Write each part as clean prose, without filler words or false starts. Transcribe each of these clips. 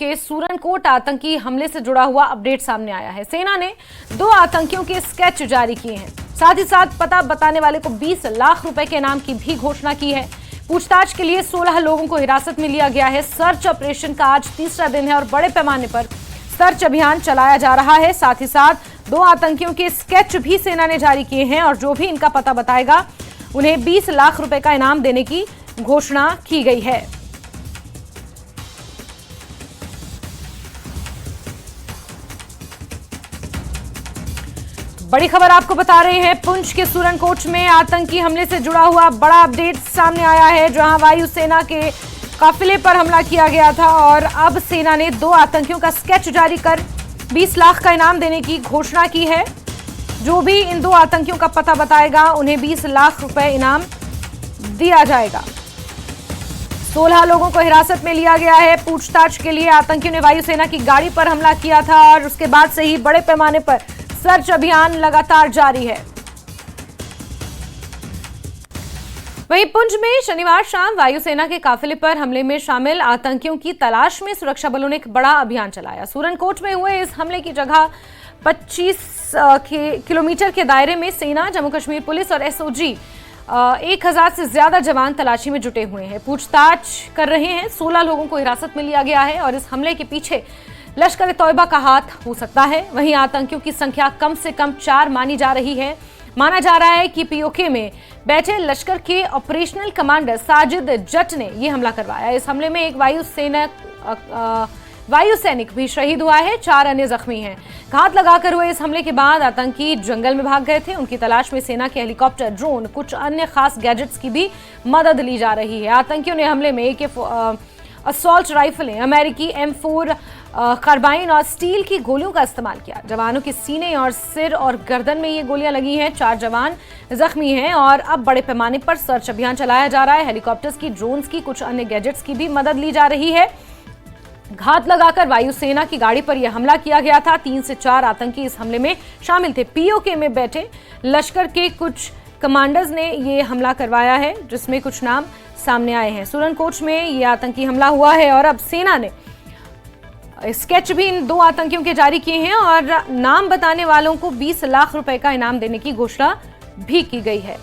के सूरनकोट आतंकी हमले से जुड़ा हुआ अपडेट सामने आया है। सेना ने 2 आतंकियों के स्केच जारी किए हैं। साथ ही साथ पता बताने वाले को 20 लाख रुपए के इनाम की भी घोषणा की है। पूछताछ के लिए 16 लोगों को हिरासत में लिया गया है। सर्च ऑपरेशन का आज तीसरा दिन है और बड़े पैमाने पर सर्च अभियान चलाया जा रहा है। साथ ही साथ 2 आतंकियों के स्केच भी सेना ने जारी किए हैं और जो भी इनका पता बताएगा उन्हें 20 लाख रुपए का इनाम देने की घोषणा की गई है। बड़ी खबर आपको बता रहे हैं, पुंछ के सूरनकोट में आतंकी हमले से जुड़ा हुआ बड़ा अपडेट सामने आया है, जहां वायुसेना के काफिले पर हमला किया गया था और अब सेना ने 2 आतंकियों का स्केच जारी कर 20 लाख का इनाम देने की घोषणा की है। जो भी इन 2 आतंकियों का पता बताएगा उन्हें 20 लाख रुपए इनाम दिया जाएगा। 16 लोगों को हिरासत में लिया गया है। पूछताछ के लिए आतंकियों ने वायुसेना की गाड़ी पर हमला किया था और उसके बाद से ही बड़े पैमाने पर सर्च अभियान लगातार जारी है। वहीं पुंछ में शनिवार शाम वायुसेना के काफिले पर हमले में शामिल आतंकियों की तलाश में सुरक्षा बलों ने एक बड़ा अभियान चलाया। सूरनकोट में हुए इस हमले की जगह 25 किलोमीटर के दायरे में सेना, जम्मू कश्मीर पुलिस और एसओजी 1000 से ज्यादा जवान तलाशी में जुटे हुए हैं, पूछताछ कर रहे हैं। 16 लोगों को हिरासत में लिया गया है और इस हमले के पीछे लश्कर ए तौयबा का हाथ हो सकता है। वहीं आतंकियों की संख्या कम से कम 4 मानी जा रही है। माना जा रहा है कि पीओके में बैठे लश्कर के ऑपरेशनल कमांडर साजिद जट ने यह हमला करवाया। इस हमले में एक वायु सैनिक भी शहीद हुआ है, 4 अन्य जख्मी हैं। घात लगाकर हुए इस हमले के बाद आतंकी जंगल में भाग गए थे। उनकी तलाश में सेना के हेलीकॉप्टर, ड्रोन, कुछ अन्य खास गैजेट्स की भी मदद ली जा रही है। आतंकियों ने हमले में असॉल्ट राइफलें, अमेरिकी M4 कार्बाइन और स्टील की गोलियों का इस्तेमाल किया। जवानों के सीने और सिर और गर्दन में ये गोलियां लगी हैं। 4 जवान जख्मी हैं और अब बड़े पैमाने पर सर्च अभियान चलाया जा रहा है। हेलीकॉप्टर्स की, ड्रोन्स की, कुछ अन्य गैजेट्स की भी मदद ली जा रही है। घात लगाकर वायुसेना की गाड़ी पर यह हमला किया गया था। 3 से 4 आतंकी इस हमले में शामिल थे। पीओके में बैठे लश्कर के कुछ कमांडर्स ने यह हमला करवाया है, जिसमें कुछ नाम सामने आए हैं। सूरनकोट में यह आतंकी हमला हुआ है और अब सेना ने स्केच भी इन 2 आतंकियों के जारी किए हैं और नाम बताने वालों को 20 लाख रुपए का इनाम देने की घोषणा भी की गई है।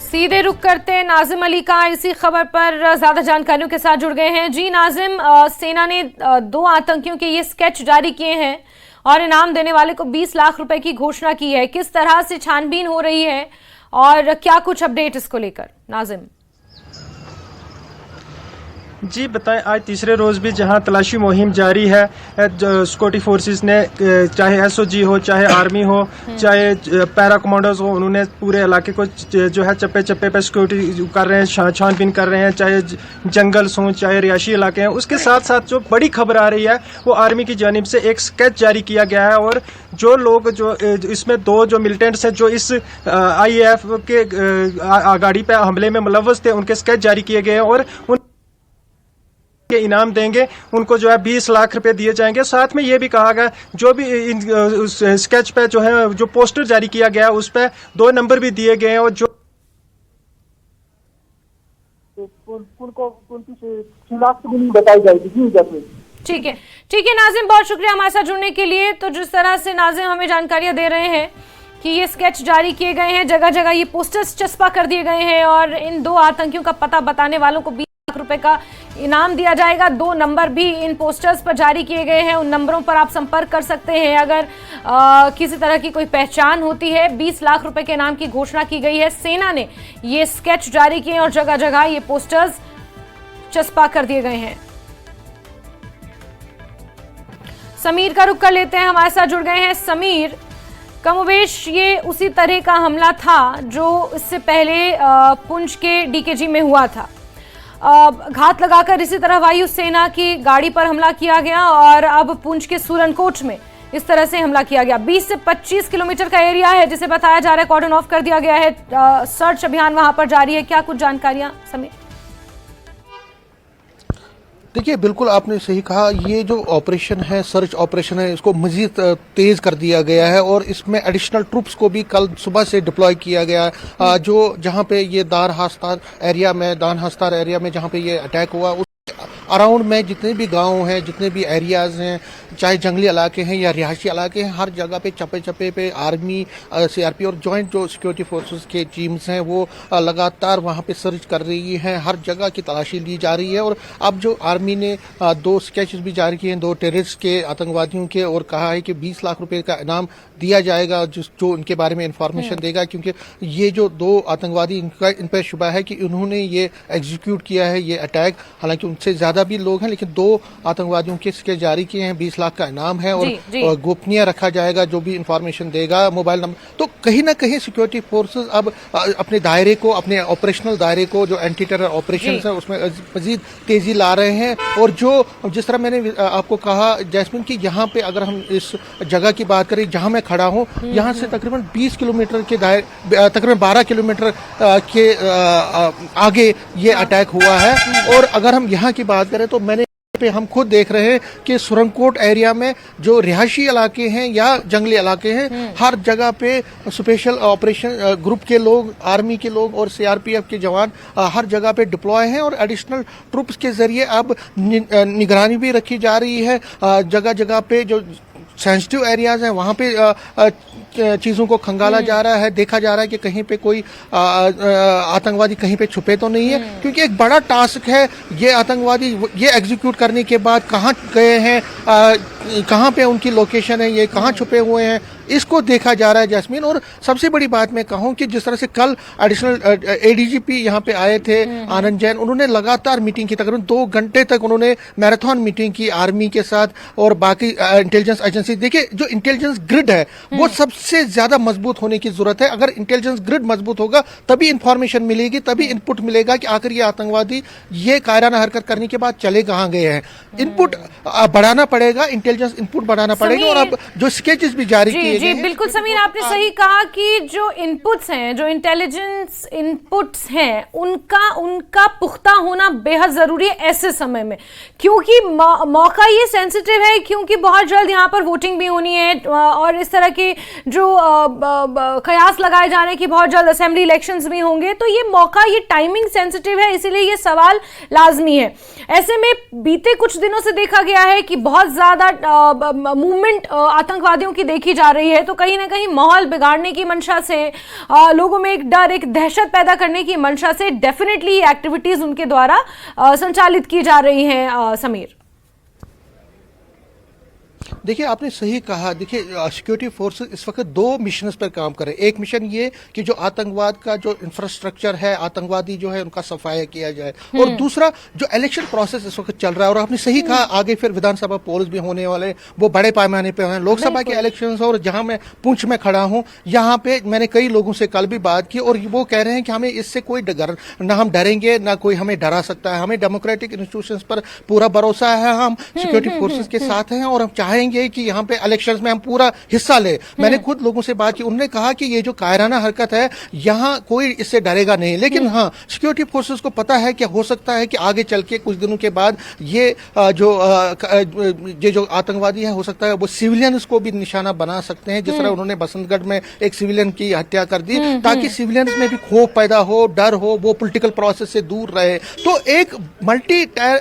सीधे रुक करते हैं नाजिम अली का इसी खबर पर ज्यादा जानकारियों के साथ जुड़ गए हैं। जी नाजिम, सेना ने 2 आतंकियों के ये स्केच जारी किए हैं और इनाम देने वाले को 20 लाख रुपए की घोषणा की है। किस तरह से छानबीन हो रही है और क्या कुछ अपडेट इसको लेकर, नाजिम? जी बताएं, आज तीसरे रोज भी जहां तलाशी मुहिम जारी है, सिक्योरिटी फोर्सेस ने, चाहे एसओजी हो, चाहे आर्मी हो, चाहे पैरा कमांडोज हो, उन्होंने पूरे इलाके को जो है चप्पे चप्पे पे सिक्योरिटी कर रहे हैं, छानबीन कर रहे हैं, चाहे जंगल्स हों, चाहे रिहायशी इलाके हैं। उसके साथ साथ जो बड़ी खबर आ रही है वो आर्मी की जानिब से एक स्केच जारी किया गया है और जो लोग, जो इसमें 2 जो मिलिटेंट्स हैं जो इस IAF के गाड़ी पे हमले में मुलव्वस थे, उनके स्केच जारी किए गए हैं और के इनाम देंगे। उनको जो है 20 लाख रुपए दिए जाएंगे। साथ में ये भी कहा गया जो भी उस स्केच पे जो है जो पोस्टर जारी किया गया उस पे 2 नंबर भी दिए गए हैं और जो उनको 6 लाख बताई जाएगी। ठीक है नाजिम, बहुत शुक्रिया हमारे साथ जुड़ने के लिए। तो जिस तरह से नाजिम हमें जानकारियां दे रहे हैं कि ये स्केच जारी किए गए हैं, जगह जगह ये पोस्टर्स चस्पा कर दिए गए हैं और इन 2 आतंकियों का पता बताने वालों को 20 लाख रुपए का इनाम दिया जाएगा। 2 नंबर भी इन पोस्टर्स पर जारी किए गए हैं, उन नंबरों पर आप संपर्क कर सकते हैं अगर किसी तरह की कोई पहचान होती है। 20 लाख रुपए के इनाम की घोषणा की गई है। सेना ने ये स्केच जारी किए और जगह जगह ये पोस्टर्स चस्पा कर दिए गए हैं। समीर का रुख कर लेते हैं, हमारे साथ जुड़ गए हैं समीर। कमोबेश ये उसी तरह का हमला था जो इससे पहले पुंछ के डीकेजी में हुआ था। घात लगाकर इसी तरह वायुसेना की गाड़ी पर हमला किया गया और अब पुंछ के सूरनकोट में इस तरह से हमला किया गया। 20 से 25 किलोमीटर का एरिया है जिसे बताया जा रहा है कॉर्डन ऑफ कर दिया गया है। सर्च अभियान वहां पर जारी है। क्या कुछ जानकारियां समीर? देखिए, बिल्कुल आपने सही कहा। ये जो ऑपरेशन है, सर्च ऑपरेशन है, इसको मजीद तेज कर दिया गया है और इसमें एडिशनल ट्रूप्स को भी कल सुबह से डिप्लॉय किया गया है। जो जहां पे ये दान हस्तार एरिया में जहां पे ये अटैक हुआ, उस अराउंड में जितने भी गांव हैं, जितने भी एरियाज हैं, चाहे जंगली इलाके हैं या रिहायशी इलाके हैं, हर जगह पे चप्पे चप्पे पे आर्मी, सीआरपी और जॉइंट जो सिक्योरिटी फोर्सेस के टीम्स हैं वो लगातार वहां पे सर्च कर रही हैं। हर जगह की तलाशी ली जा रही है। और अब जो आर्मी ने 2 स्केचेस भी जारी किए हैं 2 टेररिस्ट के, आतंकवादियों के, और कहा है कि 20 लाख रुपए का इनाम दिया जाएगा जो इनके बारे में इंफॉर्मेशन देगा, क्योंकि ये जो 2 आतंकवादी, इन पर शुबा है कि उन्होंने ये एग्जीक्यूट किया है ये अटैक। हालांकि उनसे ज्यादा भी लोग हैं, लेकिन 2 आतंकवादियों के स्केच जारी किए हैं। 20 लाख का इनाम है और गोपनीय रखा जाएगा जो भी इंफॉर्मेशन देगा, मोबाइल नंबर। तो कहीं ना कहीं सिक्योरिटी फोर्सेस अब अपने दायरे को, अपने ऑपरेशनल दायरे को, जो एंटी टेरर ऑपरेशन है उसमें मजीद तेजी ला रहे हैं। और जो जिस तरह मैंने आपको कहा जैस्मिन की, यहाँ पे अगर हम इस जगह की बात करें जहां मैं खड़ा हूँ, यहाँ से तकरीबन 20 किलोमीटर के दायरे, तकरीबन 12 किलोमीटर के आगे ये अटैक हुआ है। और अगर हम यहाँ की बात करें तो मैंने पे हम खुद देख रहे हैं कि सुरंगकोट एरिया में जो रिहायशी इलाके हैं या जंगली इलाके हैं, हर जगह पे स्पेशल ऑपरेशन ग्रुप के लोग, आर्मी के लोग और सीआरपीएफ के जवान हर जगह पे डिप्लॉय हैं। और एडिशनल ट्रूप्स के जरिए अब निगरानी भी रखी जा रही है। जगह जगह पे जो सेंसिटिव एरियाज हैं वहां पे चीजों को खंगाला जा रहा है, देखा जा रहा है कि कहीं पे कोई आतंकवादी कहीं पे छुपे तो नहीं है, क्योंकि एक बड़ा टास्क है ये आतंकवादी ये एग्जीक्यूट करने के बाद कहाँ गए हैं, कहाँ पे उनकी लोकेशन है, ये कहाँ छुपे हुए हैं, इसको देखा जा रहा है जैस्मिन। और सबसे बड़ी बात मैं कहूँ कि जिस तरह से कल एडिशनल एडीजीपी यहाँ पे आए थे आनंद जैन, उन्होंने लगातार मीटिंग की, तकरीबन 2 घंटे तक उन्होंने मैराथन मीटिंग की आर्मी के साथ और बाकी इंटेलिजेंस एजेंसी। देखिए, जो इंटेलिजेंस ग्रिड है वो सबसे ज्यादा मजबूत होने की जरूरत है। अगर इंटेलिजेंस ग्रिड मजबूत होगा तभी इंफॉर्मेशन मिलेगी, तभी इनपुट मिलेगा कि आखिर ये आतंकवादी ये कायराना हरकत करने के बाद चले कहाँ गए हैं। इनपुट बढ़ाना पड़ेगा, इंटेलिजेंस इनपुट बढ़ाना पड़ेगा। और अब जो स्केचेस भी जारी किए जी बिल्कुल समीर, आपने सही कहा कि जो इनपुट्स हैं, जो इंटेलिजेंस इनपुट्स हैं, उनका पुख्ता होना बेहद जरूरी है ऐसे समय में, क्योंकि मौका ये सेंसिटिव है, क्योंकि बहुत जल्द यहाँ पर वोटिंग भी होनी है और इस तरह के जो कयास लगाए जाने की बहुत जल्द असेंबली इलेक्शंस भी होंगे। तो ये मौका, ये टाइमिंग सेंसिटिव है, इसीलिए ये सवाल लाजमी है। ऐसे में बीते कुछ दिनों से देखा गया है कि बहुत ज्यादा मूवमेंट आतंकवादियों की देखी जा रही है। तो कहीं ना कहीं माहौल बिगाड़ने की मंशा से, लोगों में एक डर, एक दहशत पैदा करने की मंशा से डेफिनेटली एक्टिविटीज उनके द्वारा संचालित की जा रही हैं। समीर, देखिए, आपने सही कहा। देखिए, सिक्योरिटी फोर्सेस इस वक्त 2 मिशंस पर काम कर रहे हैं। एक मिशन ये कि जो आतंकवाद का जो इंफ्रास्ट्रक्चर है, आतंकवादी जो है उनका सफाया किया जाए, और दूसरा जो इलेक्शन प्रोसेस इस वक्त चल रहा है। और आपने सही कहा, आगे फिर विधानसभा पोल्स भी होने वाले, वो बड़े पैमाने पे हैं, लोकसभा के इलेक्शन। और जहां मैं पुंछ में खड़ा हूं, यहाँ पे मैंने कई लोगों से कल भी बात की और वो कह रहे हैं कि हमें इससे कोई ना हम डरेंगे, ना कोई हमें डरा सकता है। हमें डेमोक्रेटिक इंस्टीट्यूशंस पर पूरा भरोसा है, हम सिक्योरिटी फोर्सेस के साथ हैं और हम चाहेंगे कि यहाँ पे इलेक्शंस में हम पूरा हिस्सा ले। मैंने खुद लोगों से बात की, उन्होंने कहा कि ये जो कायराना हरकत है यहाँ कोई इससे डरेगा नहीं, लेकिन हाँ, सिक्योरिटी फोर्सेस को पता है कि हो सकता है कि आगे चल के कुछ दिनों के बाद ये जो आतंकवादी है, हो सकता है वो सिविलियंस को भी निशाना बना सकते हैं। जिस तरह उन्होंने बसंतगढ़ में एक सिविलियन की हत्या कर दी, ताकि सिविलियंस में भी खौफ पैदा हो, डर हो, वो पॉलिटिकल प्रोसेस से दूर रहे। तो एक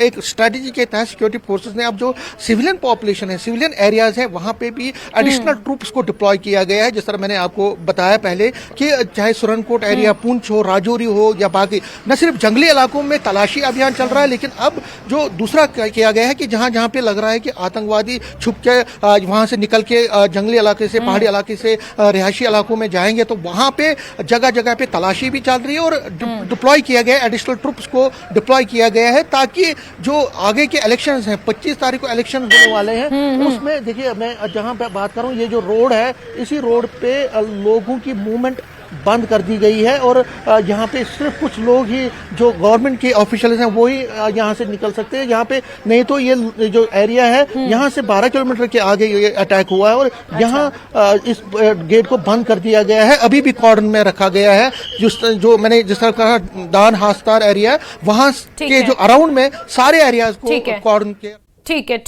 एक स्ट्रेटेजी के तहत सिक्योरिटी फोर्सेस ने अब जो सिविलियन पॉपुलेशन है, सिविलियन एरियाज है, वहां पे भी एडिशनल ट्रूप्स को डिप्लॉय किया गया है। जिस तरह मैंने आपको बताया पहले कि चाहे सुरनकोट एरिया, पुंछ हो, राजौरी हो या बाकी, न सिर्फ जंगली इलाकों में तलाशी अभियान चल रहा है, लेकिन अब जो दूसरा किया गया है कि जहां जहां पे लग रहा है कि आतंकवादी छुप के वहां से निकल के जंगली इलाके से, पहाड़ी इलाके से रिहायशी इलाकों में जाएंगे, तो वहां पे जगह जगह पे तलाशी भी चल रही है और डिप्लॉय किया गया, एडिशनल ट्रूप्स को डिप्लॉय किया गया है, ताकि जो आगे के इलेक्शंस हैं, 25 तारीख को इलेक्शन होने वाले हैं, उसमें देखिए मैं जहां पे बात कर रहा हूं, ये जो रोड है, इसी रोड पे लोगों की मूवमेंट बंद कर दी गई है और यहाँ पे सिर्फ कुछ लोग ही जो गवर्नमेंट के ऑफिशियल्स हैं वो ही यहाँ से निकल सकते हैं। यहाँ पे नहीं तो ये जो एरिया है यहाँ से 12 किलोमीटर के आगे ये अटैक हुआ है और यहाँ इस गेट को बंद कर दिया गया है। अभी भी कॉर्डन में रखा गया है। जो मैंने जिस तरह कहा दान हास्तार एरिया वहां के जो अराउंड में सारे एरियाज को कॉर्डन के ठीक है